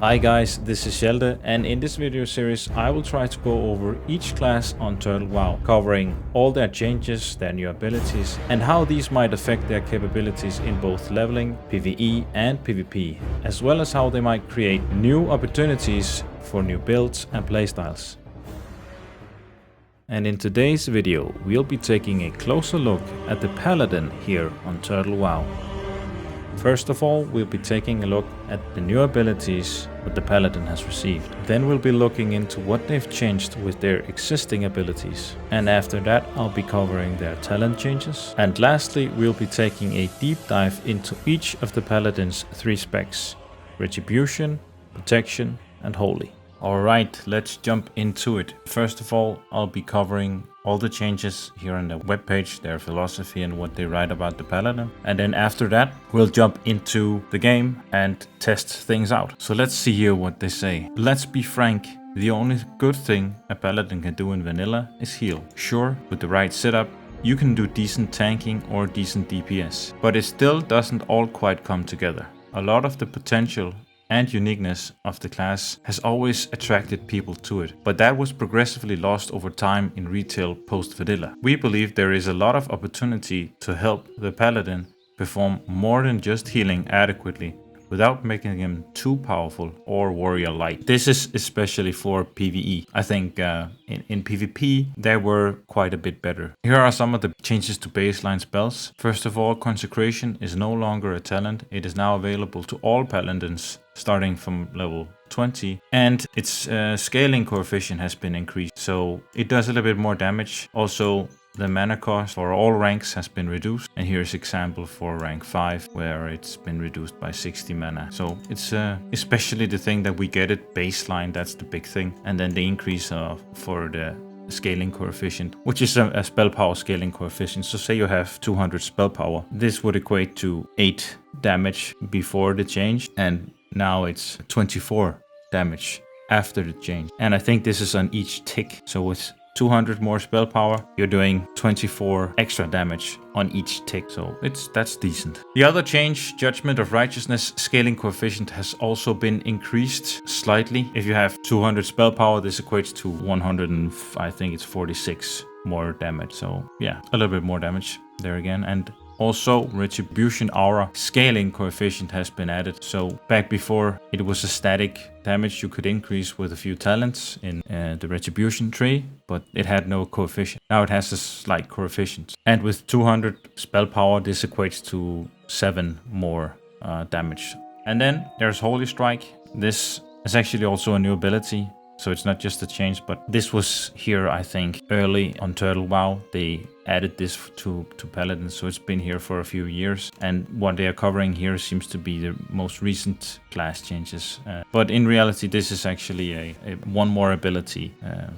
Hi guys, this is Hjalte, and in this video series I will try to go over each class on Turtle WoW, covering all their changes, their new abilities, and how these might affect their capabilities in both leveling, PvE and PvP, as well as how they might create new opportunities for new builds and playstyles. And in today's video we'll be taking a closer look at the Paladin here on Turtle WoW. First of all, we'll be taking a look at the new abilities that the Paladin has received. Then we'll be looking into what they've changed with their existing abilities. And after that, I'll be covering their talent changes. And lastly, we'll be taking a deep dive into each of the Paladin's 3 specs: Retribution, Protection, and Holy. Alright, let's jump into it. First of all, I'll be covering all the changes here on the webpage, their philosophy and what they write about the Paladin. And then after that, we'll jump into the game and test things out. So let's see here what they say. Let's be frank, the only good thing a Paladin can do in vanilla is heal. Sure, with the right setup, you can do decent tanking or decent DPS, but it still doesn't all quite come together. A lot of the potential and uniqueness of the class has always attracted people to it, but that was progressively lost over time in retail post-vanilla. We believe there is a lot of opportunity to help the Paladin perform more than just healing adequately without making him too powerful or warrior-like. This is especially for PvE. I think in PvP they were quite a bit better. Here are some of the changes to baseline spells. First of all, Consecration is no longer a talent. It is now available to all Paladins starting from level 20, and its scaling coefficient has been increased, so it does a little bit more damage. Also, the mana cost for all ranks has been reduced, and here's example for rank 5 where it's been reduced by 60 mana. So it's especially the thing that we get it baseline, that's the big thing, and then the increase for the scaling coefficient, which is a spell power scaling coefficient. So say you have 200 spell power, this would equate to 8 damage before the change, and now it's 24 damage after the change. And I think this is on each tick, so with 200 more spell power, you're doing 24 extra damage on each tick, so that's decent. The other change, Judgment of Righteousness scaling coefficient, has also been increased slightly. If you have 200 spell power, this equates to 100 and I think it's 46 more damage. So yeah, a little bit more damage there again. And also, Retribution Aura scaling coefficient has been added. So back before, it was a static damage you could increase with a few talents in the Retribution tree, but it had no coefficient. Now it has a slight coefficient. And with 200 spell power, this equates to 7 more damage. And then there's Holy Strike. This is actually also a new ability. So it's not just a change, but this was here, I think, early on Turtle WoW. They added this to Paladins, so it's been here for a few years. And what they are covering here seems to be the most recent class changes. But in reality, this is actually one more ability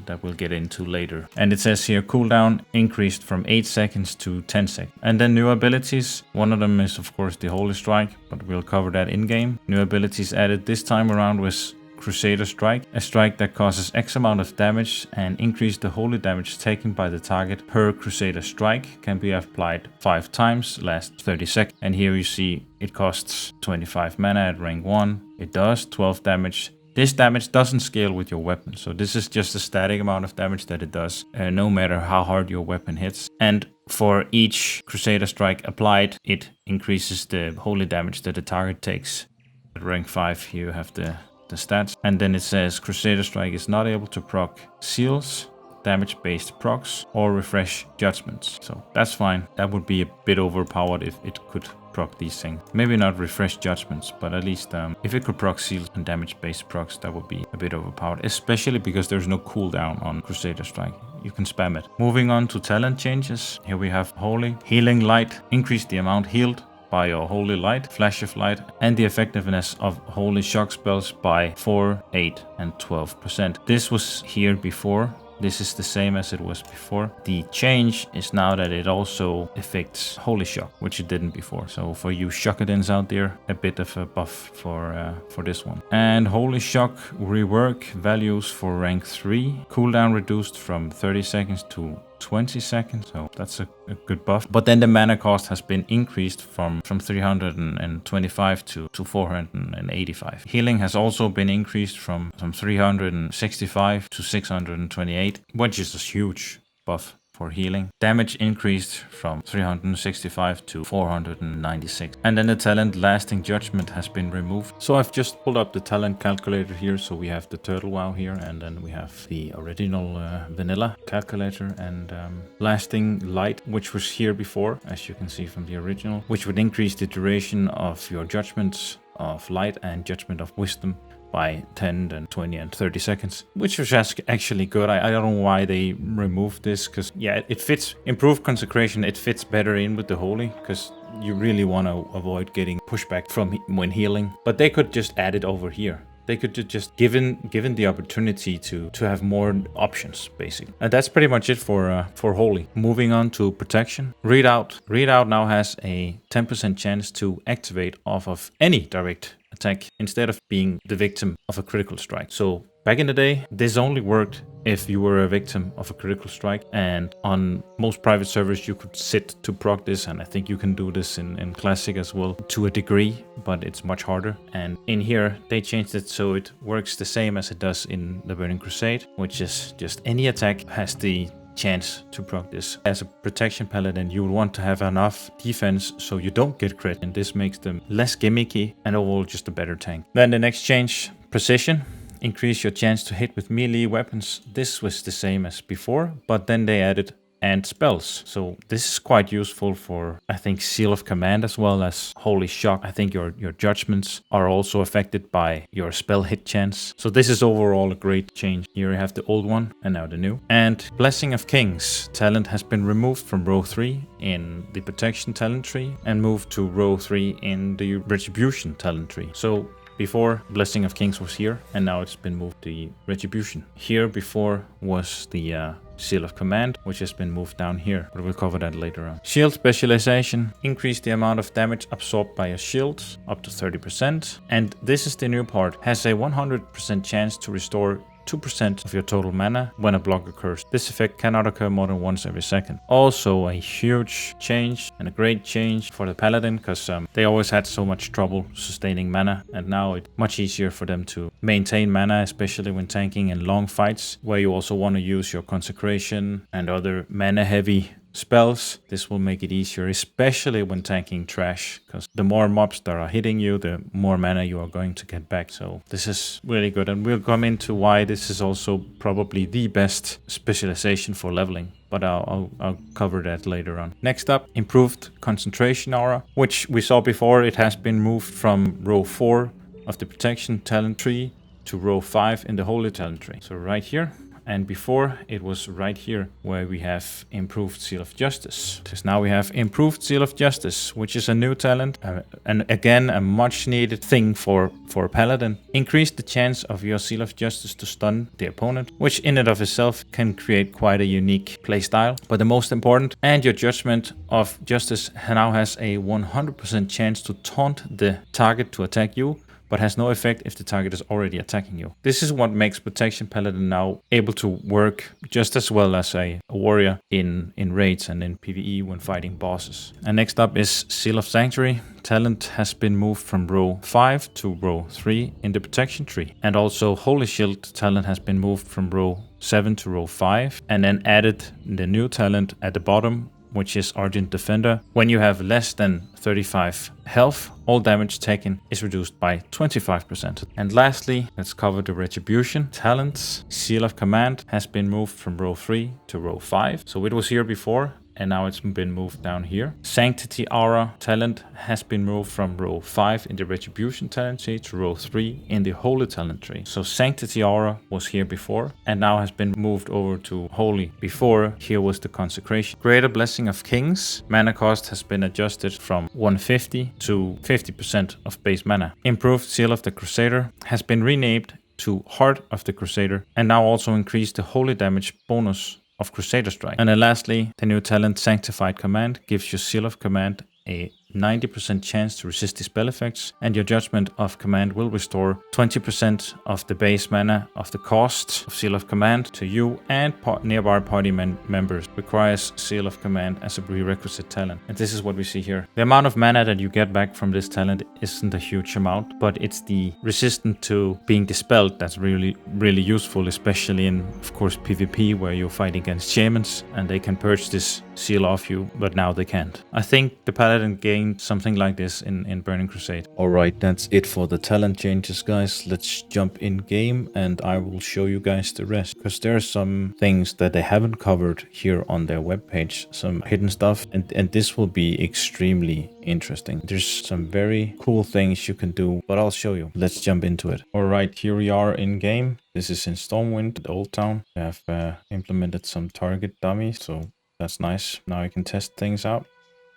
that we'll get into later. And it says here, cooldown increased from 8 seconds to 10 seconds. And then new abilities. One of them is, of course, the Holy Strike, but we'll cover that in-game. New abilities added this time around was Crusader Strike, a strike that causes X amount of damage and increase the holy damage taken by the target per Crusader Strike, can be applied 5 times, lasts 30 seconds. And here you see it costs 25 mana at rank 1. It does 12 damage. This damage doesn't scale with your weapon, so this is just a static amount of damage that it does, no matter how hard your weapon hits. And for each Crusader Strike applied, it increases the holy damage that the target takes. At rank 5 here you have the stats, and then it says Crusader Strike is not able to proc seals, damage-based procs, or refresh judgments. So that's fine. That would be a bit overpowered if it could proc these things. Maybe not refresh judgments, but at least if it could proc seals and damage-based procs, that would be a bit overpowered, especially because there's no cooldown on Crusader Strike. You can spam it. Moving on to talent changes. Here we have Holy. Healing Light. Increase the amount healed by your Holy Light, Flash of Light, and the effectiveness of Holy Shock spells by 4, 8, and 12%. This was here before. This is the same as it was before. The change is now that it also affects Holy Shock, which it didn't before. So for you Shockadins out there, a bit of a buff for this one. And Holy Shock rework values for rank 3. Cooldown reduced from 30 seconds to 20 seconds, so that's a good buff. But then the mana cost has been increased from 325 to 485. Healing has also been increased from 365 to 628, which is a huge buff for healing. Damage increased from 365 to 496. And then the talent Lasting Judgment has been removed. So I've just pulled up the talent calculator here. So we have the Turtle WoW here, and then we have the original vanilla calculator, and Lasting Light, which was here before, as you can see from the original, which would increase the duration of your judgments of light and judgment of wisdom by 10 and 20 and 30 seconds, which was actually good. I don't know why they removed this, because yeah, it fits. Improved consecration, it fits better in with the holy, because you really want to avoid getting pushback from when healing. But they could just add it over here. They could just given the opportunity to have more options, basically. And that's pretty much it for holy. Moving on to protection. Readout. Readout now has a 10% chance to activate off of any direct attack instead of being the victim of a critical strike. So back in the day, this only worked if you were a victim of a critical strike, and on most private servers you could sit to proc this, and I think you can do this in classic as well to a degree, but it's much harder. And in here they changed it so it works the same as it does in the Burning Crusade, which is just any attack has the chance to proc this. As a protection paladin, you would want to have enough defense so you don't get crit, and this makes them less gimmicky and overall just a better tank. Then the next change, precision. Increase your chance to hit with melee weapons. This was the same as before, but then they added and spells. So this is quite useful for, I think, Seal of Command as well as Holy Shock. I think your judgments are also affected by your spell hit chance. So this is overall a great change. Here you have the old one and now the new. And Blessing of Kings talent has been removed from row 3 in the protection talent tree and moved to row 3 in the retribution talent tree. So before, Blessing of Kings was here, and now it's been moved to Retribution. Here before was the Seal of Command, which has been moved down here, but we'll cover that later on. Shield Specialization. Increase the amount of damage absorbed by your shields up to 30%. And this is the new part. Has a 100% chance to restore 2% of your total mana when a block occurs. This effect cannot occur more than once every second. Also a huge change and a great change for the Paladin, because they always had so much trouble sustaining mana, and now it's much easier for them to maintain mana, especially when tanking in long fights where you also want to use your consecration and other mana heavy spells. This will make it easier, especially when tanking trash, because the more mobs that are hitting you, the more mana you are going to get back. So this is really good, and we'll come into why this is also probably the best specialization for leveling, but I'll cover that later on. Next up, improved concentration aura, which we saw before. It has been moved from row 4 of the protection talent tree to row 5 in the holy talent tree. So right here. And before it was right here where we have improved Seal of Justice. Because now we have improved Seal of Justice, which is a new talent. And again, a much needed thing for a Paladin. Increase the chance of your Seal of Justice to stun the opponent, which in and of itself can create quite a unique playstyle. But the most important, and your Judgment of Justice now has a 100% chance to taunt the target to attack you, but has no effect if the target is already attacking you. This is what makes Protection Paladin now able to work just as well as a warrior in raids and in PvE when fighting bosses. And next up is Seal of Sanctuary. Talent has been moved from row 5 to row 3 in the protection tree. And also Holy Shield talent has been moved from row 7 to row 5, and then added the new talent at the bottom, which is Argent Defender. When you have less than 35 health, all damage taken is reduced by 25%. And lastly, let's cover the Retribution talents. Seal of Command has been moved from row 3 to row 5. So it was here before, and now it's been moved down here. Sanctity Aura talent has been moved from row 5 in the Retribution talent tree to row 3 in the Holy talent tree. So Sanctity Aura was here before and now has been moved over to Holy. Before, here was the Consecration. Greater Blessing of Kings. Mana cost has been adjusted from 150 to 50% of base mana. Improved Seal of the Crusader has been renamed to Heart of the Crusader, and now also increased the holy damage bonus of Crusader Strike. And then lastly, the new talent Sanctified Command gives your Seal of Command a 90% chance to resist the spell effects, and your Judgment of Command will restore 20% of the base mana of the cost of Seal of Command to you and nearby party members. Requires Seal of Command as a prerequisite talent. And this is what we see here. The amount of mana that you get back from this talent isn't a huge amount, but it's the resistance to being dispelled that's really useful, especially in, of course, PvP, where you fight against shamans and they can purge this seal off you, but now they can't. I think the Paladin gained something like this in Burning Crusade. Alright, that's it for the talent changes, guys. Let's jump in game and I will show you guys the rest, because there are some things that they haven't covered here on their webpage, some hidden stuff, and this will be extremely interesting. There's some very cool things you can do, but I'll show you. Let's jump into it. Alright, here we are in game. This is in Stormwind, the Old Town. They have implemented some target dummies, so that's nice. Now I can test things out.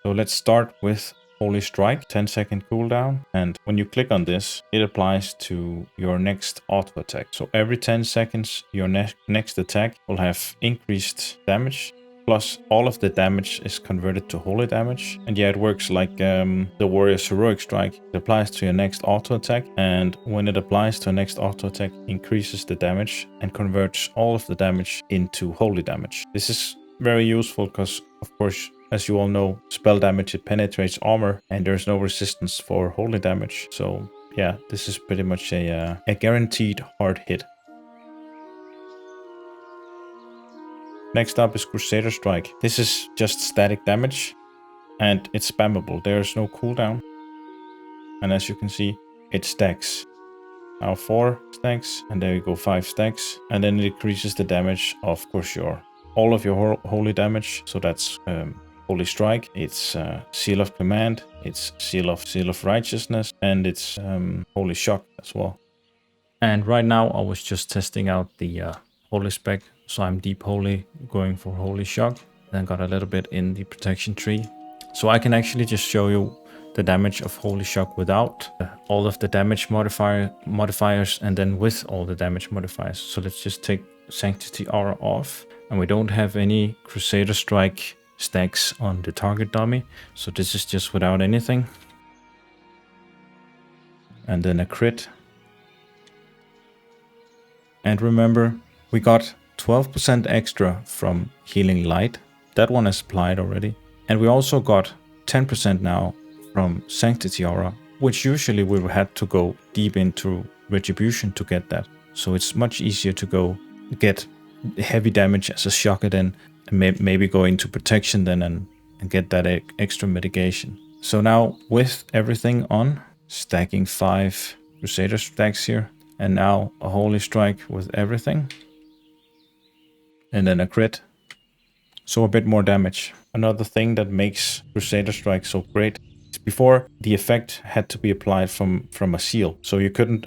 So let's start with Holy Strike, 10-second cooldown. And when you click on this, it applies to your next auto attack. So every 10 seconds, your next attack will have increased damage. Plus, all of the damage is converted to holy damage. And yeah, it works like the Warrior's Heroic Strike. It applies to your next auto attack. And when it applies to a next auto attack, increases the damage and converts all of the damage into holy damage. This is very useful because, of course, as you all know, spell damage, it penetrates armor and there's no resistance for holy damage. So yeah, this is pretty much a guaranteed hard hit. Next up is Crusader Strike. This is just static damage and it's spammable. There's no cooldown. And as you can see, it stacks. Now 4 stacks, and there you go, 5 stacks. And then it increases the damage of course all of your holy damage. So that's Holy Strike, it's Seal of Command, it's Seal of Righteousness, and it's Holy Shock as well. And right now I was just testing out the Holy spec, so I'm deep holy, going for Holy Shock, then got a little bit in the protection tree. So I can actually just show you the damage of Holy Shock without all of the damage modifiers and then with all the damage modifiers. So let's just take Sanctity Aura off, and we don't have any Crusader Strike stacks on the target dummy, so this is just without anything. And then a crit. And remember, we got 12% extra from Healing Light. That one is applied already. And we also got 10% now from Sanctity Aura, which usually we would have to go deep into Retribution to get that. So it's much easier to go get heavy damage as a shocker then, and maybe go into protection then and get that extra mitigation. So now with everything on, stacking 5 Crusader stacks here, and now a Holy Strike with everything, and then a crit, so a bit more damage. Another thing that makes Crusader Strike so great is before the effect had to be applied from a seal, so you can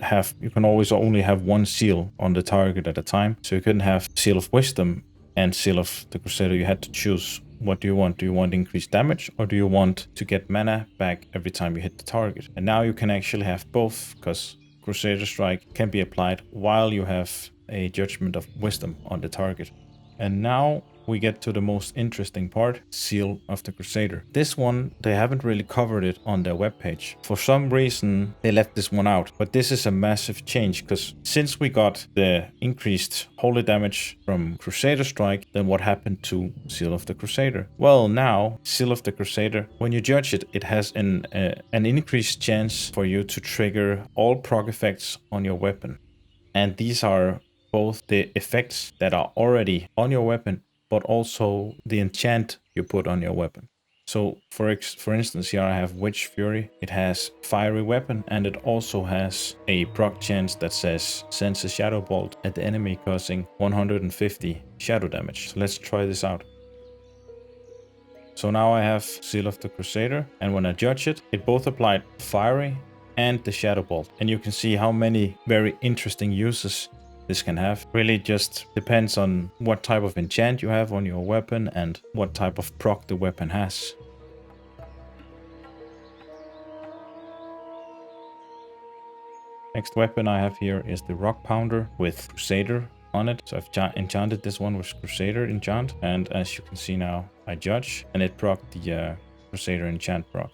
always only have one seal on the target at a time. So you couldn't have Seal of Wisdom and Seal of the Crusader. You had to choose, what do you want? Do you want increased damage, or do you want to get mana back every time you hit the target? And now you can actually have both, because Crusader Strike can be applied while you have a Judgment of Wisdom on the target. And now we get to the most interesting part, Seal of the Crusader. This one, they haven't really covered it on their webpage. For some reason, they left this one out. But this is a massive change, because since we got the increased holy damage from Crusader Strike, then what happened to Seal of the Crusader? Well, now, Seal of the Crusader, when you judge it, it has an increased chance for you to trigger all proc effects on your weapon. And these are both the effects that are already on your weapon, but also the enchant you put on your weapon. So for instance, here I have Witch Fury. It has Fiery Weapon, and it also has a proc chance that says sends a Shadow Bolt at the enemy, causing 150 shadow damage. So let's try this out. So now I have Seal of the Crusader, and when I judge it, it both applied Fiery and the Shadow Bolt. And you can see how many very interesting uses this can have. Really just depends on what type of enchant you have on your weapon and what type of proc the weapon has. Next weapon I have here is the Rock Pounder with Crusader on it. So I've enchanted this one with Crusader enchant, and as you can see now, I judge, and it proc the Crusader enchant proc.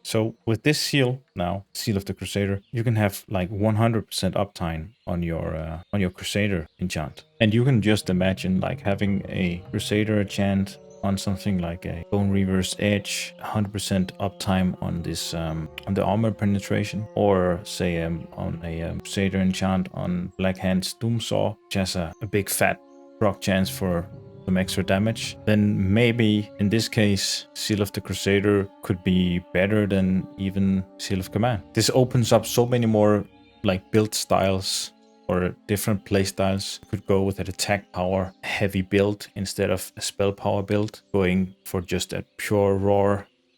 So with this seal now, Seal of the Crusader, you can have like 100% uptime on your Crusader enchant. And you can just imagine like having a Crusader enchant on something like a Bone Reaver's Edge, 100% uptime on this on the armor penetration, or say on a Crusader enchant on Black Hand's Doomsaw, which has a big fat proc chance for some extra damage, then maybe in this case Seal of the Crusader could be better than even Seal of Command. This opens up so many more like build styles or different playstyles. You could go with an attack power heavy build instead of a spell power build, going for just a pure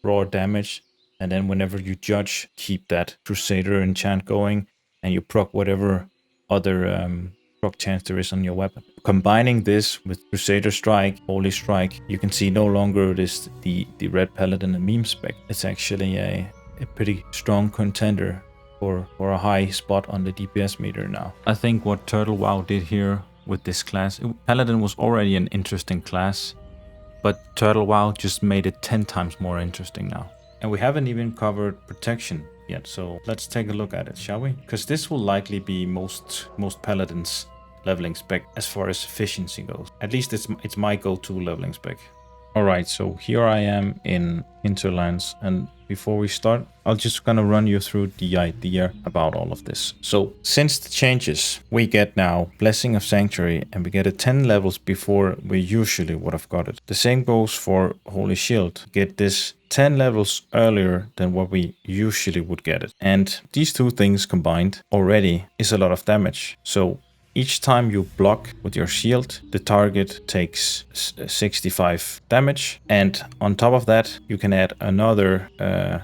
raw damage, and then whenever you judge, keep that Crusader enchant going and you proc whatever other proc chance there is on your weapon. Combining this with Crusader Strike, Holy Strike, you can see no longer it is the red Paladin and meme spec. It's actually a pretty strong contender for a high spot on the DPS meter now. I think what Turtle WoW did here with this class, Paladin was already an interesting class, but Turtle WoW just made it 10 times more interesting now. And we haven't even covered protection yet, so let's take a look at it, shall we? Because this will likely be most Paladins leveling spec as far as efficiency goes. At least it's my go-to leveling spec. Alright, so here I am in Hinterlands, and before we start, I'll just gonna run you through the idea about all of this. So, since the changes, we get now Blessing of Sanctuary, and we get it 10 levels before we usually would have got it. The same goes for Holy Shield. Get this 10 levels earlier than what we usually would get it. And these two things combined already is a lot of damage. So, each time you block with your shield, the target takes 65 damage. And on top of that, you can add another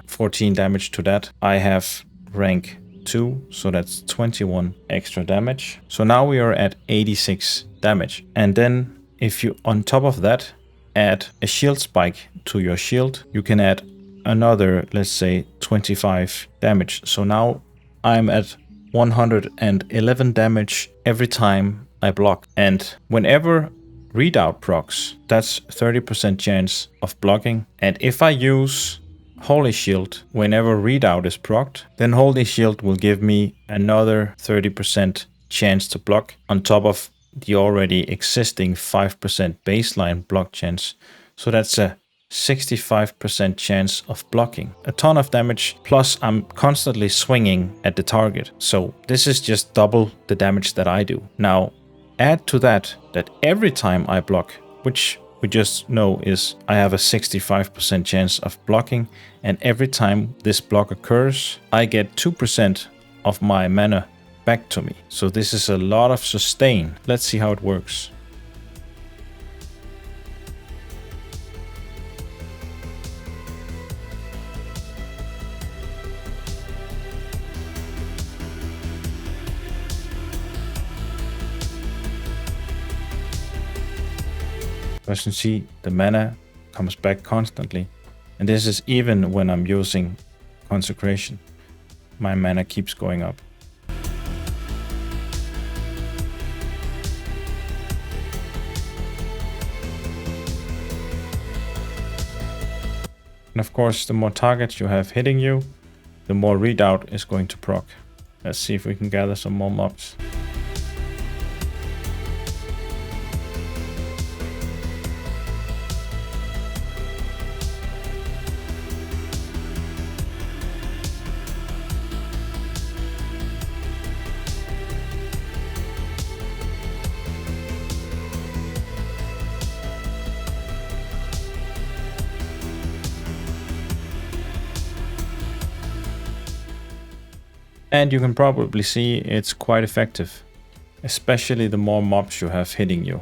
14 damage to that. I have rank 2, so that's 21 extra damage. So now we are at 86 damage. And then if you, on top of that, add a shield spike to your shield, you can add another, let's say, 25 damage. So now I'm at 111 damage every time I block. And whenever readout procs, that's 30% chance of blocking. And if I use Holy Shield whenever readout is procced, then Holy Shield will give me another 30% chance to block on top of the already existing 5% baseline block chance. So that's a 65% chance of blocking. A ton of damage, plus I'm constantly swinging at the target. So this is just double the damage that I do. Now, add to that every time I block, which we just know is I have a 65% chance of blocking, and every time this block occurs, I get 2% of my mana back to me. So this is a lot of sustain. Let's see how it works. As you can see, the mana comes back constantly, and this is even when I'm using Consecration. My mana keeps going up. And of course, the more targets you have hitting you, the more readout is going to proc. Let's see if we can gather some more mobs. And you can probably see it's quite effective, especially the more mobs you have hitting you.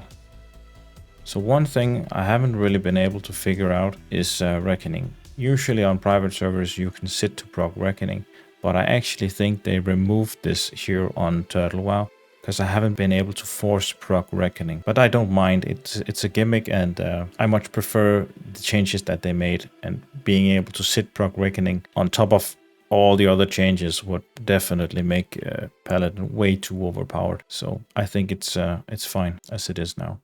So one thing I haven't really been able to figure out is Reckoning. Usually on private servers you can sit to proc Reckoning, but I actually think they removed this here on Turtle WoW, because I haven't been able to force proc Reckoning. But I don't mind, it's a gimmick, and I much prefer the changes that they made, and being able to sit proc Reckoning on top of all the other changes would definitely make Paladin way too overpowered. So I think it's fine as it is now.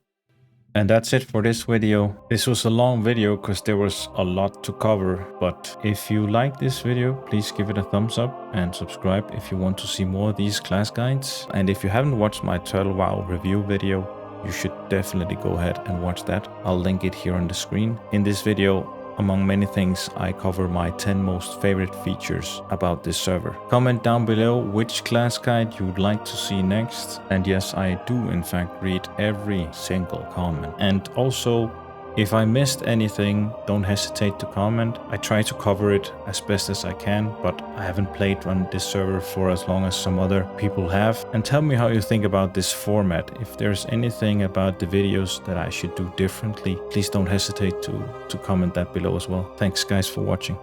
And that's it for this video. This was a long video because there was a lot to cover, but if you like this video, please give it a thumbs up and subscribe if you want to see more of these class guides. And if you haven't watched my Turtle WoW review video, you should definitely go ahead and watch that. I'll link it here on the screen. In this video, among many things, I cover my 10 most favorite features about this server. Comment down below which class guide you would like to see next. And yes, I do in fact read every single comment. And also, if I missed anything, don't hesitate to comment. I try to cover it as best as I can, but I haven't played on this server for as long as some other people have. And tell me how you think about this format. If there's anything about the videos that I should do differently, please don't hesitate to comment that below as well. Thanks guys for watching.